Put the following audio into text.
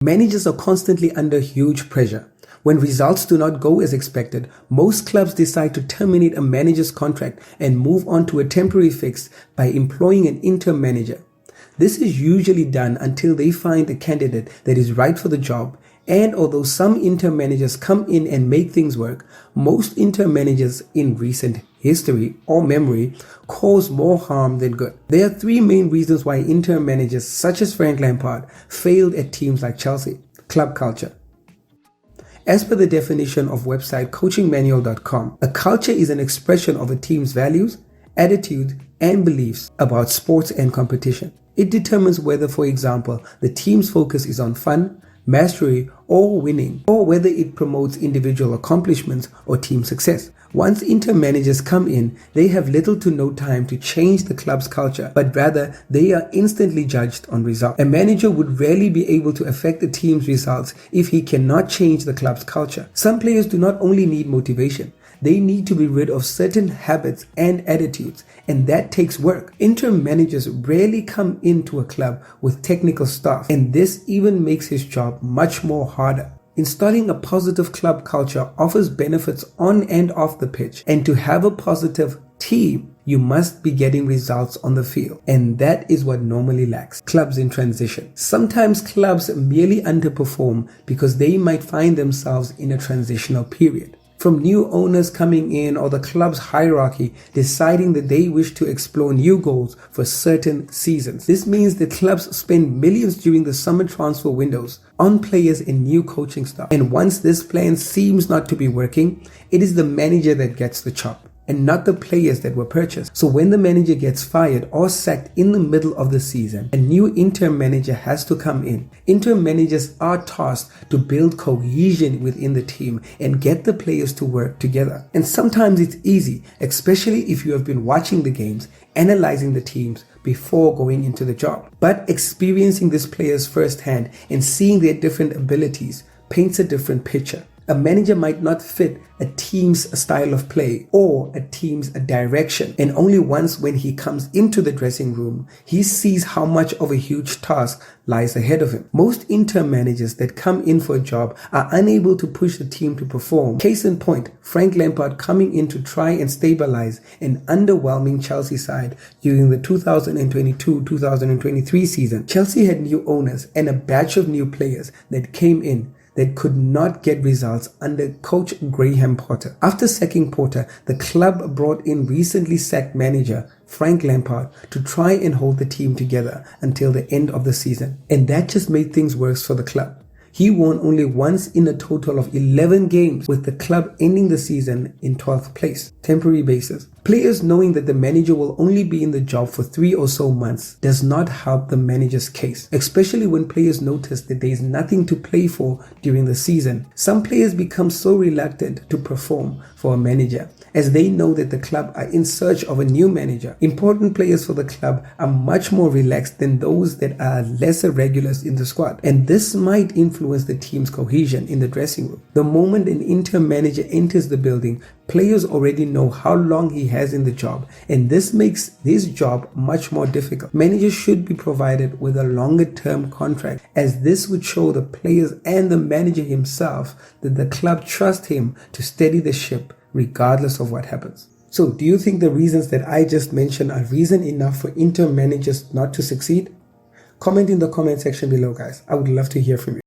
Managers are constantly under huge pressure. When results do not go as expected, most clubs decide to terminate a manager's contract and move on to a temporary fix by employing an interim manager. This is usually done until they find a candidate that is right for the job, and although some interim managers come in and make things work, most interim managers in recent history or memory cause more harm than good. There are three main reasons why interim managers such as Frank Lampard failed at teams like Chelsea. Club culture. As per the definition of website coachingmanual.com, a culture is an expression of a team's values, attitudes, and beliefs about sports and competition. It determines whether, for example, the team's focus is on fun, mastery, or winning, or whether it promotes individual accomplishments or team success. Once interim managers come in, they have little to no time to change the club's culture, but rather they are instantly judged on results. A manager would rarely be able to affect the team's results if he cannot change the club's culture. Some players do not only need motivation, they need to be rid of certain habits and attitudes, and that takes work. Interim managers rarely come into a club with technical staff, and this even makes his job much more harder. Installing a positive club culture offers benefits on and off the pitch, and to have a positive team, you must be getting results on the field, and that is what normally lacks. Clubs in transition. Sometimes clubs merely underperform because they might find themselves in a transitional period. From new owners coming in or the club's hierarchy deciding that they wish to explore new goals for certain seasons. This means that clubs spend millions during the summer transfer windows on players and new coaching staff. And once this plan seems not to be working, it is the manager that gets the chop, and not the players that were purchased. So when the manager gets fired or sacked in the middle of the season, a new interim manager has to come in. Interim managers are tasked to build cohesion within the team and get the players to work together. And sometimes it's easy, especially if you have been watching the games, analyzing the teams before going into the job. But experiencing these players firsthand and seeing their different abilities paints a different picture. A manager might not fit a team's style of play or a team's direction, and only once when he comes into the dressing room, he sees how much of a huge task lies ahead of him. Most interim managers that come in for a job are unable to push the team to perform. Case in point, Frank Lampard coming in to try and stabilize an underwhelming Chelsea side during the 2022-2023 season. Chelsea had new owners and a batch of new players that came in that could not get results under coach Graham Potter. After sacking Potter, the club brought in recently sacked manager Frank Lampard to try and hold the team together until the end of the season. And that just made things worse for the club. He won only once in a total of 11 games, with the club ending the season in 12th place. Temporary basis. Players knowing that the manager will only be in the job for 3 or so months does not help the manager's case, especially when players notice that there is nothing to play for during the season. Some players become so reluctant to perform for a manager as they know that the club are in search of a new manager. Important players for the club are much more relaxed than those that are lesser regulars in the squad, and this might influence the team's cohesion in the dressing room. The moment an interim manager enters the building, players already know how long he has in the job, and this makes his job much more difficult. Managers should be provided with a longer term contract, as this would show the players and the manager himself that the club trusts him to steady the ship regardless of what happens. So, do you think the reasons that I just mentioned are reason enough for interim managers not to succeed? Comment in the comment section below, guys. I would love to hear from you.